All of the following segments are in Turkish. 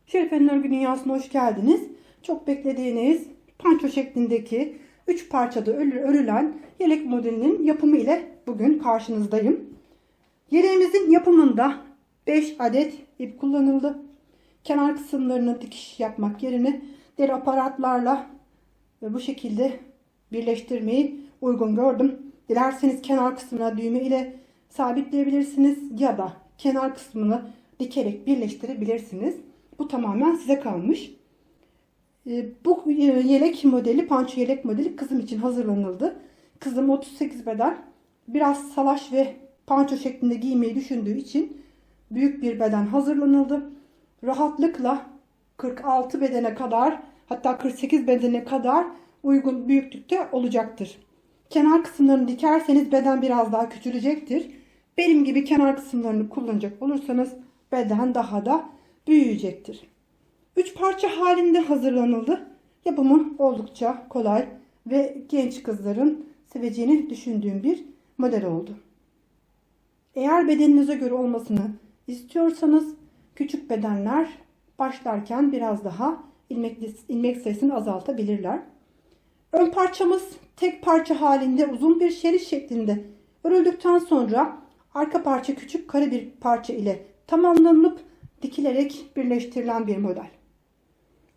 Şerife'nin örgü dünyasına hoş geldiniz. Çok beklediğiniz panço şeklindeki 3 parçada örülen yelek modelinin yapımı ile bugün karşınızdayım. Yeleğimizin yapımında 5 adet ip kullanıldı. Kenar kısımlarını dikiş yapmak yerine deri aparatlarla bu şekilde birleştirmeyi uygun gördüm. Dilerseniz kenar kısmına düğme ile sabitleyebilirsiniz ya da kenar kısmını dikerek birleştirebilirsiniz. Bu tamamen size kalmış. Bu yelek modeli, panço yelek modeli kızım için hazırlanıldı. Kızım 38 beden, biraz salaş ve panço şeklinde giymeyi düşündüğü için büyük bir beden hazırlanıldı. Rahatlıkla 46 bedene kadar, hatta 48 bedene kadar uygun büyüklükte olacaktır. Kenar kısımlarını dikerseniz beden biraz daha küçülecektir. Benim gibi kenar kısımlarını kullanacak olursanız beden daha da büyüyecektir. 3 parça halinde hazırlanıldı. Yapımı oldukça kolay ve genç kızların seveceğini düşündüğüm bir model oldu. Eğer bedeninize göre olmasını istiyorsanız küçük bedenler başlarken biraz daha ilmek sayısını azaltabilirler. Ön parçamız tek parça halinde uzun bir şerit şeklinde örüldükten sonra arka parça küçük kare bir parça ile tamamlanıp dikilerek birleştirilen bir model.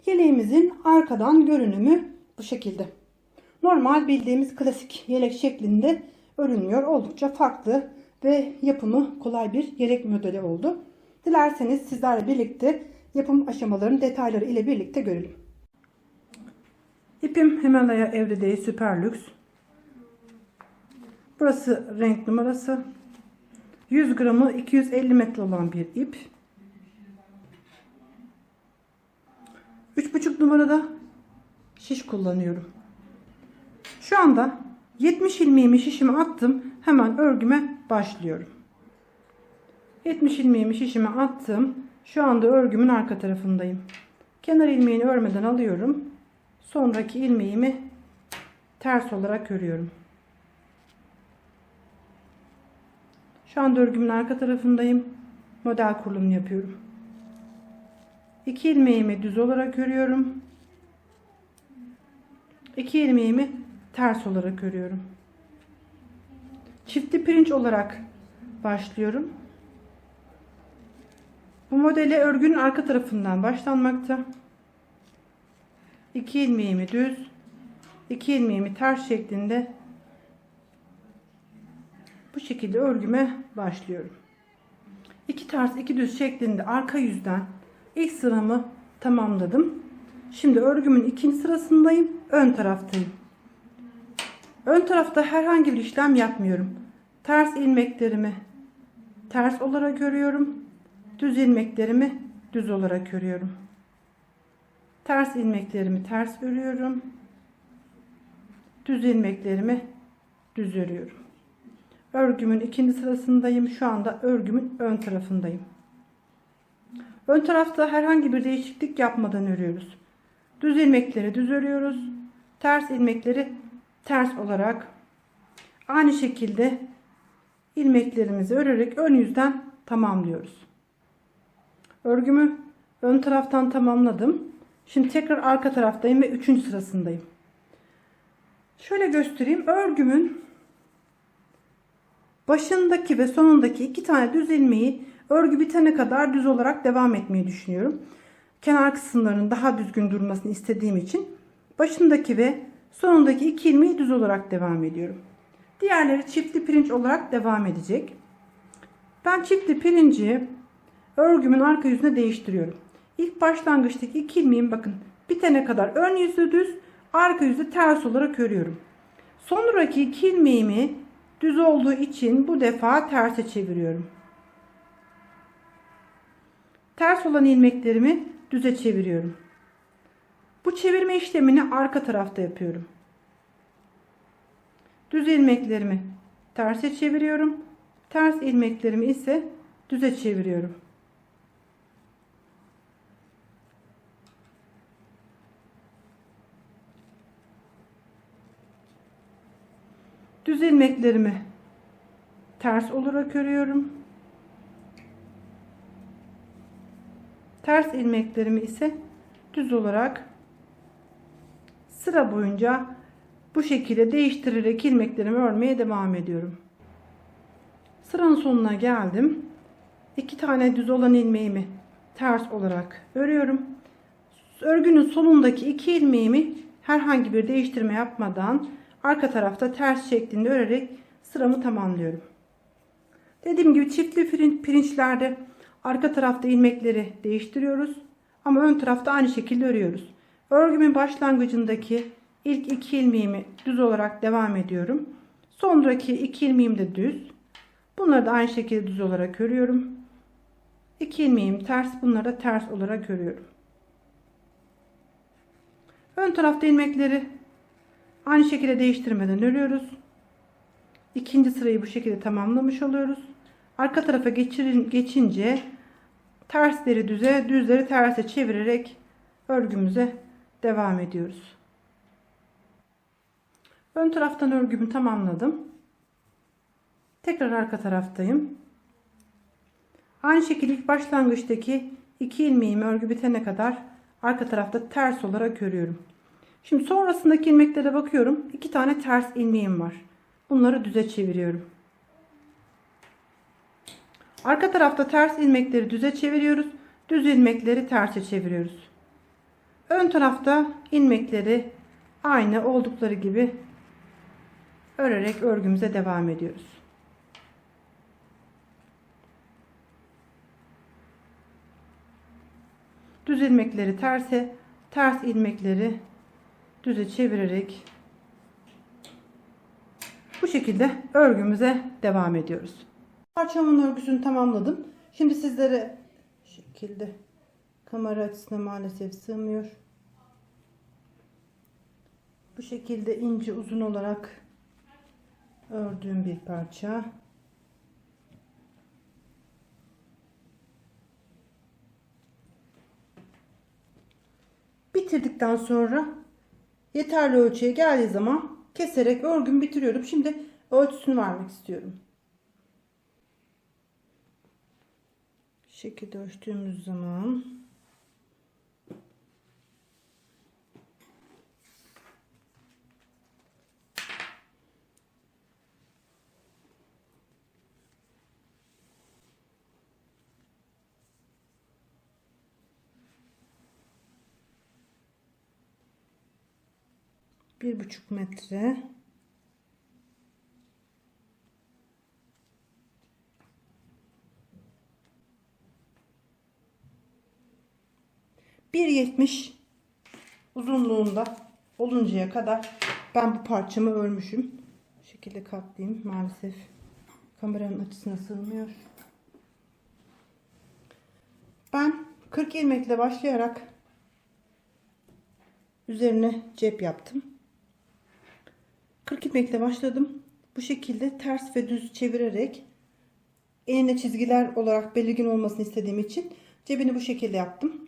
Yeleğimizin arkadan görünümü bu şekilde. Normal bildiğimiz klasik yelek şeklinde örülmüyor. Oldukça farklı ve yapımı kolay bir yelek modeli oldu. Dilerseniz sizlerle birlikte yapım aşamalarının detayları ile birlikte görelim. İpim Himalaya Everyday Super Lux. Burası renk numarası. 100 gramı 250 metre olan bir ip. 3,5 numarada şiş kullanıyorum. Şu anda 70 ilmeğimi şişime attım. Hemen örgüme başlıyorum. 70 ilmeğimi şişime attım. Şu anda örgümün arka tarafındayım. Kenar ilmeğini örmeden alıyorum. Sonraki ilmeğimi ters olarak örüyorum. Şu anda örgümün arka tarafındayım. Model kurulumunu yapıyorum. 2 ilmeğimi düz olarak örüyorum. 2 ilmeğimi ters olarak örüyorum. Çiftli pirinç olarak başlıyorum. Bu modele örgünün arka tarafından başlanmakta. 2 ilmeğimi düz, 2 ilmeğimi ters şeklinde bu şekilde örgüme başlıyorum. 2 ters 2 düz şeklinde arka yüzden ilk sıramı tamamladım. Şimdi örgümün ikinci sırasındayım. Ön taraftayım. Ön tarafta herhangi bir işlem yapmıyorum. Ters ilmeklerimi ters olarak örüyorum. Düz ilmeklerimi düz olarak örüyorum. Ters ilmeklerimi ters örüyorum. Düz ilmeklerimi düz örüyorum. Örgümün ikinci sırasındayım. Şu anda örgümün ön tarafındayım. Ön tarafta herhangi bir değişiklik yapmadan örüyoruz. Düz ilmekleri düz örüyoruz. Ters ilmekleri ters olarak aynı şekilde ilmeklerimizi örerek ön yüzden tamamlıyoruz. Örgümü ön taraftan tamamladım. Şimdi tekrar arka taraftayım ve 3. sırasındayım. Şöyle göstereyim. Örgümün başındaki ve sonundaki 2 tane düz ilmeği örgü bitene kadar düz olarak devam etmeyi düşünüyorum. Kenar kısımlarının daha düzgün durmasını istediğim için başındaki ve sonundaki 2 ilmeği düz olarak devam ediyorum. Diğerleri çiftli pirinç olarak devam edecek. Ben çiftli pirinci örgümün arka yüzüne değiştiriyorum. İlk başlangıçtaki 2 ilmeğim bakın bitene kadar ön yüzü düz, arka yüzü ters olarak örüyorum. Sonraki 2 ilmeğimi düz olduğu için bu defa terse çeviriyorum. Ters olan ilmeklerimi düze çeviriyorum. Bu çevirme işlemini arka tarafta yapıyorum. Düz ilmeklerimi terse çeviriyorum. Ters ilmeklerimi ise düze çeviriyorum. Düz ilmeklerimi ters olarak örüyorum. Ters ilmeklerimi ise düz olarak sıra boyunca bu şekilde değiştirerek ilmeklerimi örmeye devam ediyorum. Sıranın sonuna geldim. 2 tane düz olan ilmeğimi ters olarak örüyorum. Örgünün sonundaki 2 ilmeğimi herhangi bir değiştirme yapmadan arka tarafta ters şeklinde örerek sıramı tamamlıyorum. Dediğim gibi çiftli pirinçlerde arka tarafta ilmekleri değiştiriyoruz ama ön tarafta aynı şekilde örüyoruz. Örgümün başlangıcındaki ilk 2 ilmeğimi düz olarak devam ediyorum. Sonraki 2 ilmeğim de düz. Bunları da aynı şekilde düz olarak örüyorum. 2 ilmeğim ters, bunları da ters olarak örüyorum. Ön tarafta ilmekleri aynı şekilde değiştirmeden örüyoruz. İkinci sırayı bu şekilde tamamlamış oluyoruz. Arka tarafa geçince tersleri düze, düzleri terse çevirerek örgümüze devam ediyoruz. Ön taraftan örgümü tamamladım. Tekrar arka taraftayım. Aynı şekilde ilk başlangıçtaki 2 ilmeğimi örgü bitene kadar arka tarafta ters olarak örüyorum. Şimdi sonrasındaki ilmeklere bakıyorum. 2 tane ters ilmeğim var. Bunları düze çeviriyorum. Arka tarafta ters ilmekleri düze çeviriyoruz. Düz ilmekleri terse çeviriyoruz. Ön tarafta ilmekleri aynı oldukları gibi örerek örgümüze devam ediyoruz. Düz ilmekleri terse, ters ilmekleri düze çevirerek bu şekilde örgümüze devam ediyoruz. Parçamın örgüsünü tamamladım. Şimdi sizlere bu şekilde kamera açısına maalesef sığmıyor. Bu şekilde ince uzun olarak ördüğüm bir parça. Bitirdikten sonra yeterli ölçüye geldiği zaman keserek örgümü bitiriyorum. Şimdi ölçüsünü vermek istiyorum. Bu şekilde ölçtüğümüz zaman bir buçuk metre. ...1,70 uzunluğunda oluncaya kadar ben bu parçamı örmüşüm. Bu şekilde katlayayım. Maalesef kameranın açısına sığmıyor. Ben 40 ilmekle başlayarak üzerine cep yaptım. 40 ilmekle başladım. Bu şekilde ters ve düz çevirerek enine çizgiler olarak belirgin olmasını istediğim için cebini bu şekilde yaptım.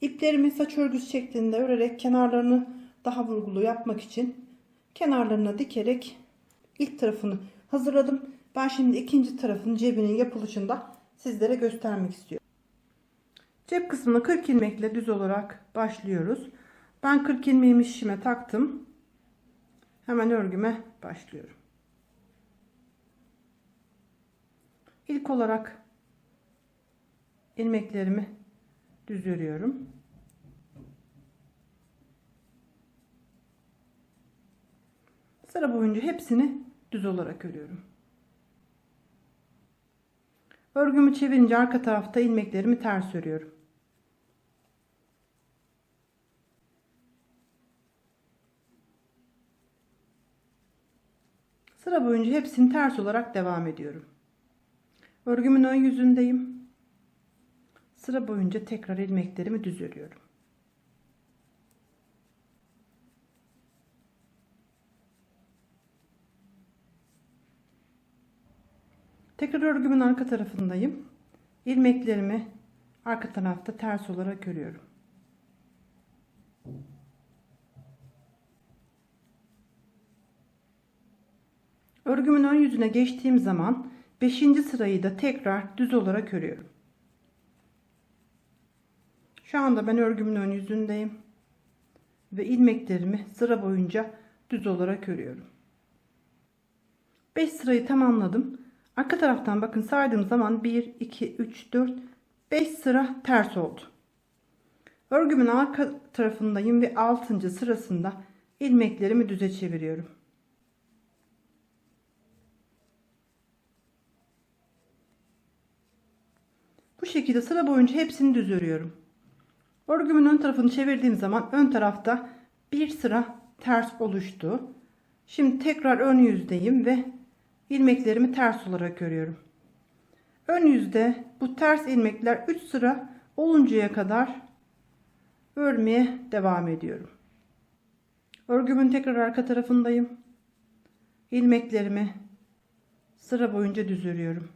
İplerimi saç örgüsü şeklinde örerek kenarlarını daha vurgulu yapmak için kenarlarına dikerek ilk tarafını hazırladım. Ben şimdi ikinci tarafın cebinin yapılışını da sizlere göstermek istiyorum. Cep kısmına 40 ilmekle düz olarak başlıyoruz. Ben 40 ilmeğimi şişime taktım. Hemen örgüme başlıyorum. İlk olarak ilmeklerimi düz örüyorum. Sıra boyunca hepsini düz olarak örüyorum. Örgümü çevirince arka tarafta ilmeklerimi ters örüyorum. Sıra boyunca hepsini ters olarak devam ediyorum. Örgümün ön yüzündeyim. Sıra boyunca tekrar ilmeklerimi düz örüyorum. Tekrar örgümün arka tarafındayım. İlmeklerimi arka tarafta ters olarak örüyorum. Örgümün ön yüzüne geçtiğim zaman 5. sırayı da tekrar düz olarak örüyorum. Şu anda ben örgümün ön yüzündeyim ve ilmeklerimi sıra boyunca düz olarak örüyorum. 5 sırayı tamamladım. Arka taraftan bakın saydığım zaman 1 2 3 4 5 sıra ters oldu. Örgümün arka tarafındayım ve 6. sırasında ilmeklerimi düze çeviriyorum. Bu şekilde sıra boyunca hepsini düz örüyorum. Örgümün ön tarafını çevirdiğim zaman ön tarafta bir sıra ters oluştu. Şimdi tekrar ön yüzdeyim ve ilmeklerimi ters olarak örüyorum. Ön yüzde bu ters ilmekler 3 sıra oluncaya kadar örmeye devam ediyorum. Örgümün tekrar arka tarafındayım. İlmeklerimi sıra boyunca düz örüyorum.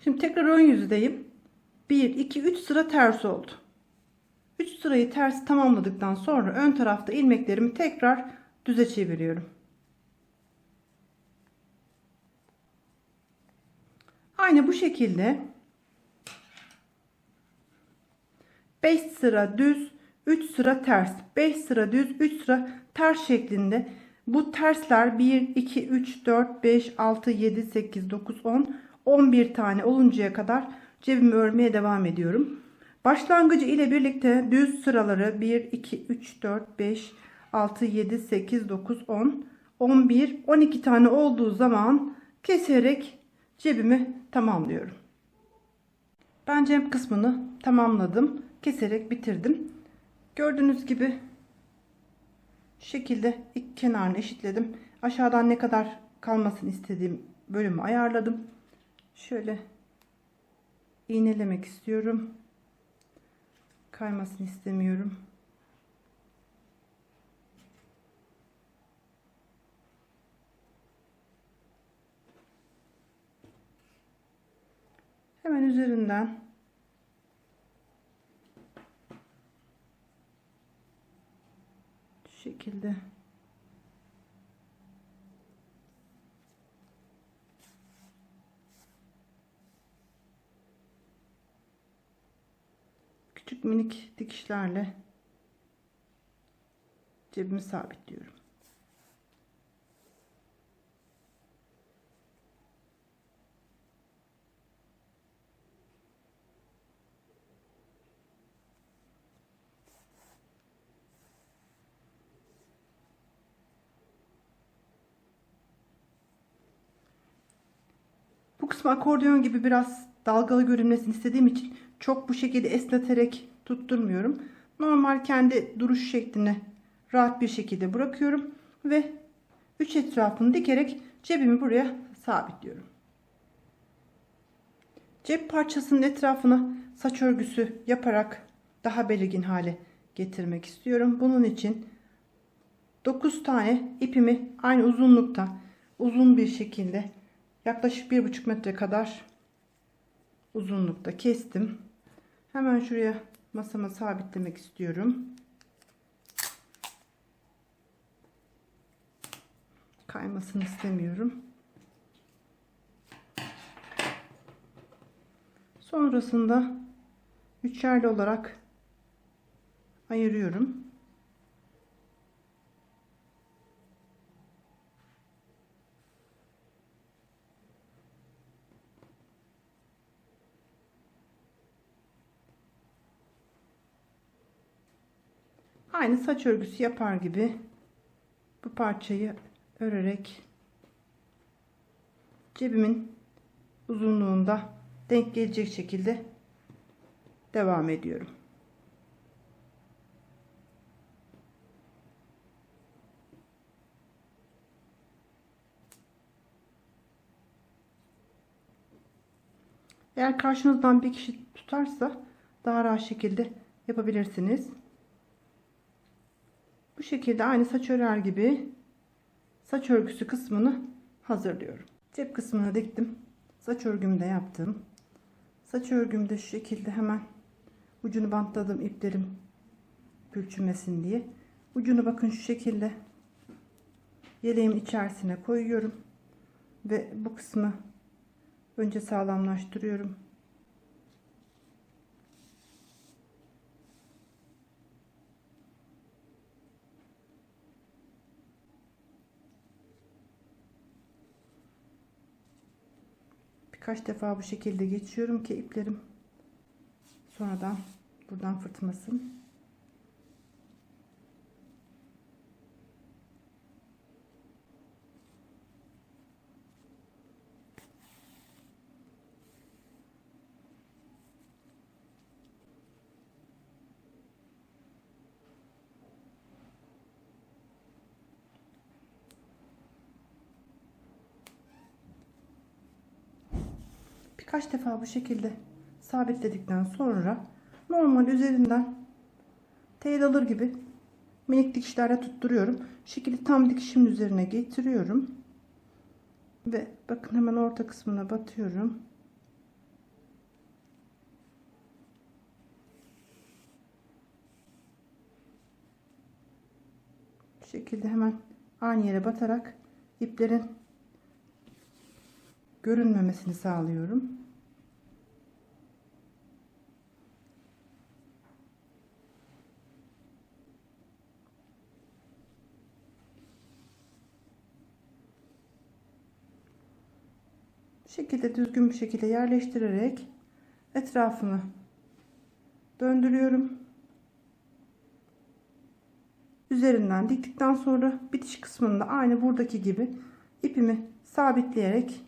Şimdi tekrar ön yüzdeyim. 1 2 3 sıra ters oldu. 3 sırayı ters tamamladıktan sonra ön tarafta ilmeklerimi tekrar düze çeviriyorum. Aynı bu şekilde 5 sıra düz, 3 sıra ters, 5 sıra düz, 3 sıra ters şeklinde bu tersler 1 2 3 4 5 6 7 8 9 10 11 tane oluncaya kadar cebimi örmeye devam ediyorum. Başlangıcı ile birlikte düz sıraları 1 2 3 4 5 6 7 8 9 10 11 12 tane olduğu zaman keserek cebimi tamamlıyorum. Ben cep kısmını tamamladım. Keserek bitirdim. Gördüğünüz gibi şu şekilde iki kenarını eşitledim. Aşağıdan ne kadar kalmasını istediğim bölümü ayarladım. Şöyle iğnelemek istiyorum. Kaymasını istemiyorum. Hemen üzerinden şu şekilde küçük minik dikişlerle cebimi sabitliyorum. Bu kısmı akordeon gibi biraz dalgalı görünmesini istediğim için çok bu şekilde esneterek tutturmuyorum. Normal kendi duruş şeklini rahat bir şekilde bırakıyorum ve 3 etrafını dikerek cebimi buraya sabitliyorum. Cep parçasının etrafına saç örgüsü yaparak daha belirgin hale getirmek istiyorum. Bunun için 9 tane ipimi aynı uzunlukta uzun bir şekilde yaklaşık 1,5 metre kadar uzunlukta kestim. Hemen şuraya masama sabitlemek istiyorum. Kaymasını istemiyorum. Sonrasında üçerli olarak ayırıyorum. Aynı saç örgüsü yapar gibi bu parçayı örerek cebimin uzunluğunda denk gelecek şekilde devam ediyorum. Eğer karşınızdan bir kişi tutarsa daha rahat şekilde yapabilirsiniz. Bu şekilde aynı saç örer gibi saç örgüsü kısmını hazırlıyorum. Cep kısmını diktim. Saç örgümü de yaptım. Saç örgümde şu şekilde hemen ucunu bantladım iplerim pürçünmesin diye. Ucunu bakın şu şekilde yeleğimin içerisine koyuyorum ve bu kısmı önce sağlamlaştırıyorum. Birkaç defa bu şekilde geçiyorum ki iplerim sonradan buradan fırtmasın. Birkaç defa bu şekilde sabitledikten sonra normal üzerinden tel alır gibi minik dikişlerle tutturuyorum. Şekilli tam dikişimin üzerine getiriyorum. Ve bakın hemen orta kısmına batıyorum. Bu şekilde hemen aynı yere batarak iplerin görünmemesini sağlıyorum. Bu şekilde düzgün bir şekilde yerleştirerek etrafını döndürüyorum. Üzerinden diktikten sonra bitiş kısmında aynı buradaki gibi ipimi sabitleyerek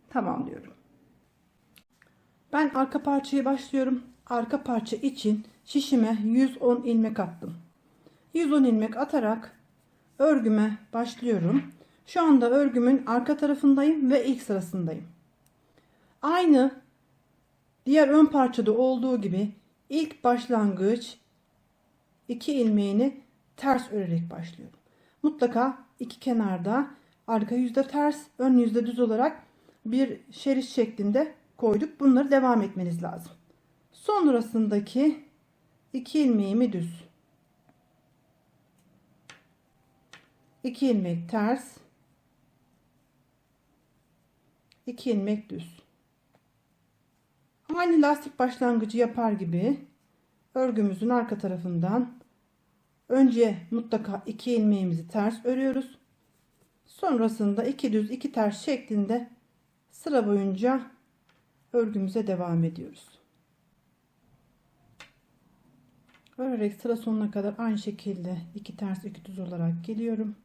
tamamlıyorum. Ben arka parçaya başlıyorum. Arka parça için şişime 110 ilmek attım. 110 ilmek atarak örgüme başlıyorum. Şu anda örgümün arka tarafındayım ve ilk sırasındayım. Aynı diğer ön parçada olduğu gibi ilk başlangıç 2 ilmeğini ters örerek başlıyorum. Mutlaka iki kenarda arka yüzde ters, ön yüzde düz olarak bir şerit şeklinde koyduk. Bunları devam etmeniz lazım. Sonrasındaki 2 ilmeğimi düz, 2 ilmek ters, 2 ilmek düz. Aynı lastik başlangıcı yapar gibi örgümüzün arka tarafından önce mutlaka 2 ilmeğimizi ters örüyoruz. Sonrasında 2 düz 2 ters şeklinde sıra boyunca örgümüze devam ediyoruz. Örerek sıra sonuna kadar aynı şekilde 2 ters 2 düz olarak geliyorum.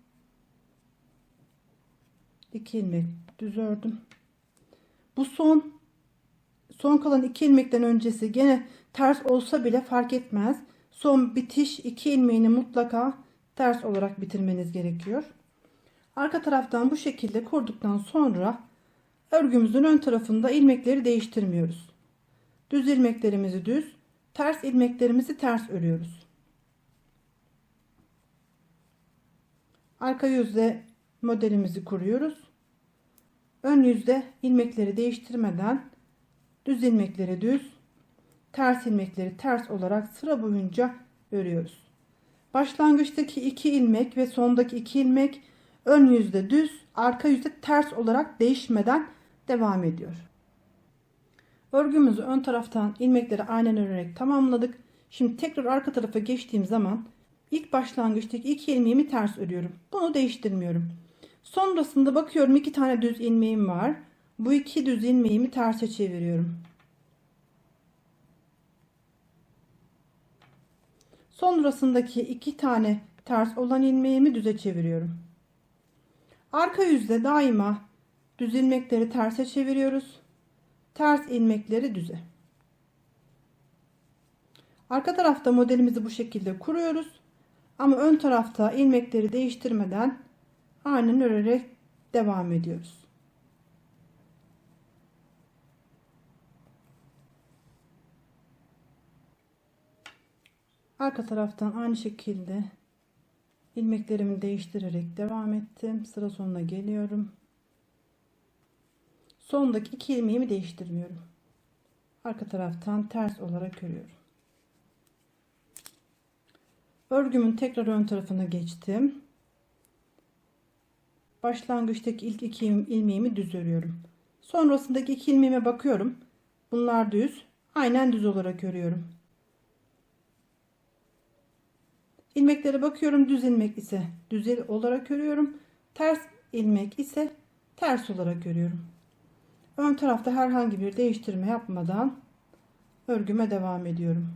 2 ilmek düz ördüm. Bu son kalan 2 ilmekten öncesi gene ters olsa bile fark etmez. Son bitiş 2 ilmeğini mutlaka ters olarak bitirmeniz gerekiyor. Arka taraftan bu şekilde kurduktan sonra örgümüzün ön tarafında ilmekleri değiştirmiyoruz. Düz ilmeklerimizi düz, ters ilmeklerimizi ters örüyoruz. Arka yüzde modelimizi kuruyoruz. Ön yüzde ilmekleri değiştirmeden düz ilmekleri düz, ters ilmekleri ters olarak sıra boyunca örüyoruz. Başlangıçtaki 2 ilmek ve sondaki 2 ilmek ön yüzde düz, arka yüzde ters olarak değişmeden devam ediyor. Örgümüzü ön taraftan ilmekleri aynen örerek tamamladık. Şimdi tekrar arka tarafa geçtiğim zaman ilk başlangıçtaki 2 ilmeğimi ters örüyorum. Bunu değiştirmiyorum. Sonrasında bakıyorum 2 tane düz ilmeğim var. Bu 2 düz ilmeğimi terse çeviriyorum. Sonrasındaki 2 tane ters olan ilmeğimi düze çeviriyorum. Arka yüzde daima düz ilmekleri terse çeviriyoruz. Ters ilmekleri düze. Arka tarafta modelimizi bu şekilde kuruyoruz. Ama ön tarafta ilmekleri değiştirmeden aynen örerek devam ediyoruz. Arka taraftan aynı şekilde ilmeklerimi değiştirerek devam ettim. Sıra sonuna geliyorum. Sondaki 2 ilmeğimi değiştirmiyorum. Arka taraftan ters olarak örüyorum. Örgümün tekrar ön tarafına geçtim. başlangıçtaki ilk iki ilmeğimi düz örüyorum. Sonrasındaki iki ilmeğime bakıyorum. Bunlar düz. Aynen düz olarak örüyorum. İlmeklere bakıyorum. Düz ilmek ise düz olarak örüyorum. Ters ilmek ise ters olarak örüyorum. Ön tarafta herhangi bir değiştirme yapmadan örgüme devam ediyorum.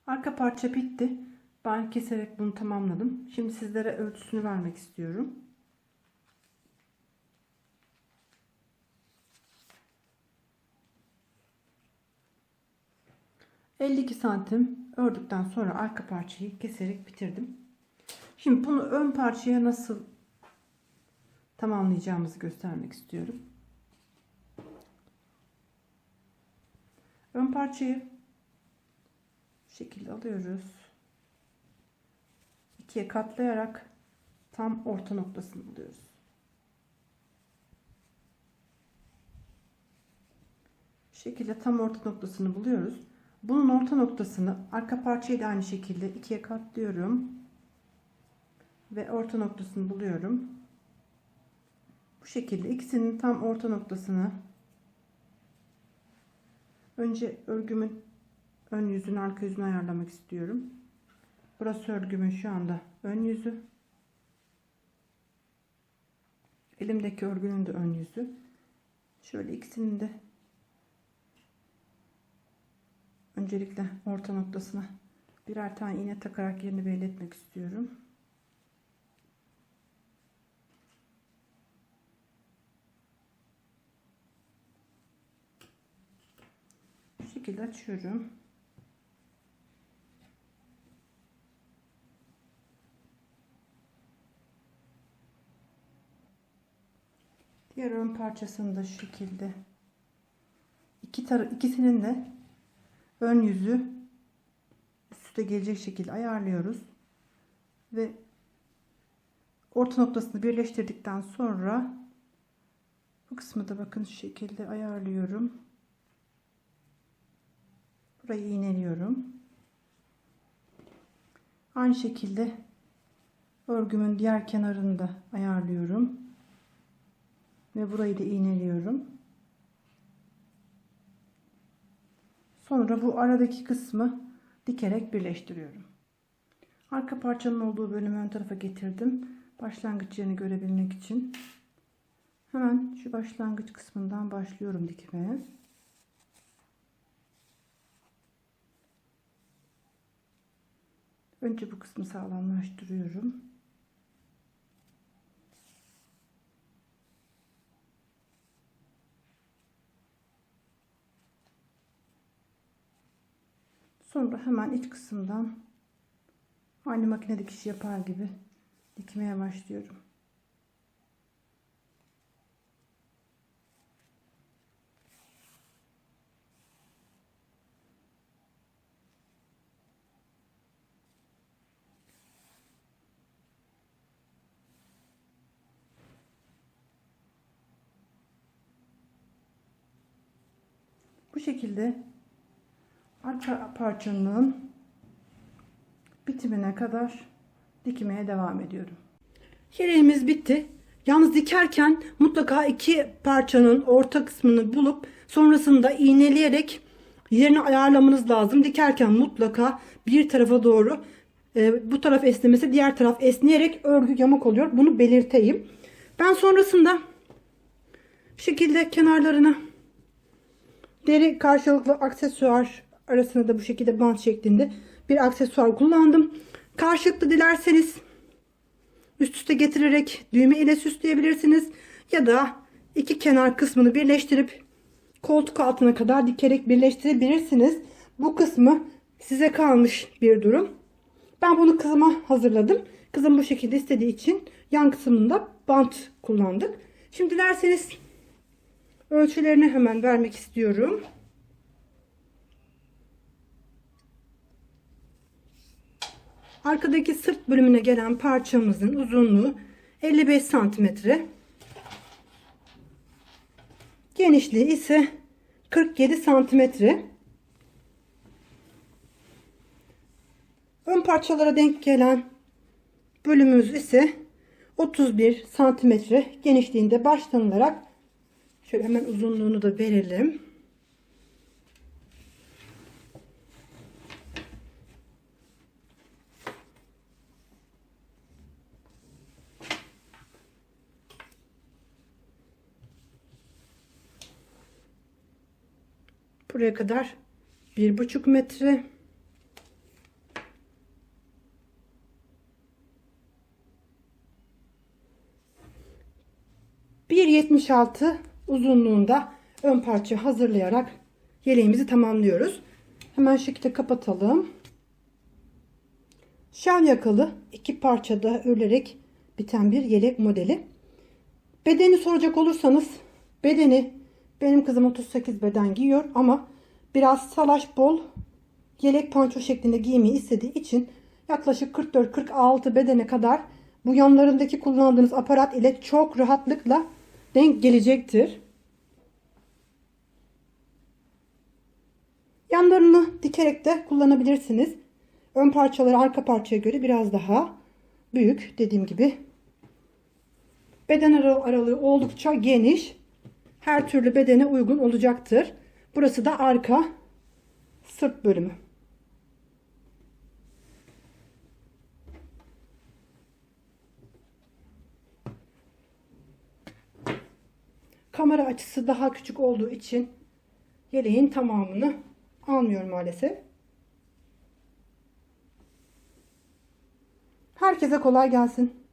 Arka parça bitti. Ben keserek bunu tamamladım. Şimdi sizlere ölçüsünü vermek istiyorum. 52 santim ördükten sonra arka parçayı keserek bitirdim. Şimdi bunu ön parçaya nasıl tamamlayacağımızı göstermek istiyorum. Ön parçayı bu şekilde alıyoruz. İkiye katlayarak tam orta noktasını buluyoruz. Bu şekilde tam orta noktasını buluyoruz. Bunun orta noktasını arka parçayı da aynı şekilde ikiye katlıyorum. Ve orta noktasını buluyorum. Bu şekilde ikisinin tam orta noktasını önce örgümün ön yüzünü arka yüzünü ayarlamak istiyorum. Burası örgümün şu anda ön yüzü. Elimdeki örgünün de ön yüzü. Şöyle ikisinin de öncelikle orta noktasına birer tane iğne takarak yerini belli etmek istiyorum. Bu şekilde açıyorum. Diğer ön parçasını da şu şekilde ikisinin de ön yüzü üst üste gelecek şekilde ayarlıyoruz ve orta noktasını birleştirdikten sonra bu kısmı da bakın şu şekilde ayarlıyorum. Burayı iğneliyorum. Aynı şekilde örgümün diğer kenarını da ayarlıyorum ve burayı da iğneliyorum. Sonra bu aradaki kısmı dikerek birleştiriyorum. Arka parçanın olduğu bölümü ön tarafa getirdim. Başlangıç yerini görebilmek için. Hemen şu başlangıç kısmından başlıyorum dikmeye. Önce bu kısmı sağlamlaştırıyorum. Sonra hemen iç kısımdan aynı makine dikişi yapar gibi dikmeye başlıyorum. Bu şekilde arka parçanın bitimine kadar dikmeye devam ediyorum. Yeleğimiz bitti. Yalnız dikerken mutlaka iki parçanın orta kısmını bulup sonrasında iğneleyerek yerini ayarlamanız lazım. Dikerken mutlaka bir tarafa doğru bu taraf esnemesi, diğer taraf esneyerek örgü yamuk oluyor. Bunu belirteyim. Ben sonrasında bu şekilde kenarlarına deri karşılıklı aksesuar arasına da bu şekilde bant şeklinde bir aksesuar kullandım. Karşılıklı dilerseniz üst üste getirerek düğme ile süsleyebilirsiniz. Ya da iki kenar kısmını birleştirip koltuk altına kadar dikerek birleştirebilirsiniz. Bu kısmı size kalmış bir durum. Ben bunu kızıma hazırladım. Kızım bu şekilde istediği için yan kısmında bant kullandık. Şimdi dilerseniz ölçülerini hemen vermek istiyorum. Arkadaki sırt bölümüne gelen parçamızın uzunluğu 55 santimetre. Genişliği ise 47 santimetre. Ön parçalara denk gelen bölümümüz ise 31 santimetre genişliğinde başlanılarak, şöyle hemen uzunluğunu da verelim. Buraya kadar 1,5 metre. ...1,76 uzunluğunda ön parça hazırlayarak yeleğimizi tamamlıyoruz. Hemen şekilde kapatalım. Şal yakalı 2 parçada örülerek biten bir yelek modeli. Bedeni soracak olursanız, bedeni benim kızım 38 beden giyiyor ama biraz salaş bol yelek panço şeklinde giymeyi istediği için yaklaşık 44-46 bedene kadar bu yanlarındaki kullandığınız aparat ile çok rahatlıkla denk gelecektir. Yanlarını dikerek de kullanabilirsiniz. Ön parçaları arka parçaya göre biraz daha büyük. Dediğim gibi beden aralığı oldukça geniş. Her türlü bedene uygun olacaktır. Burası da arka sırt bölümü. Kamera açısı daha küçük olduğu için yeleğin tamamını almıyor maalesef. Herkese kolay gelsin.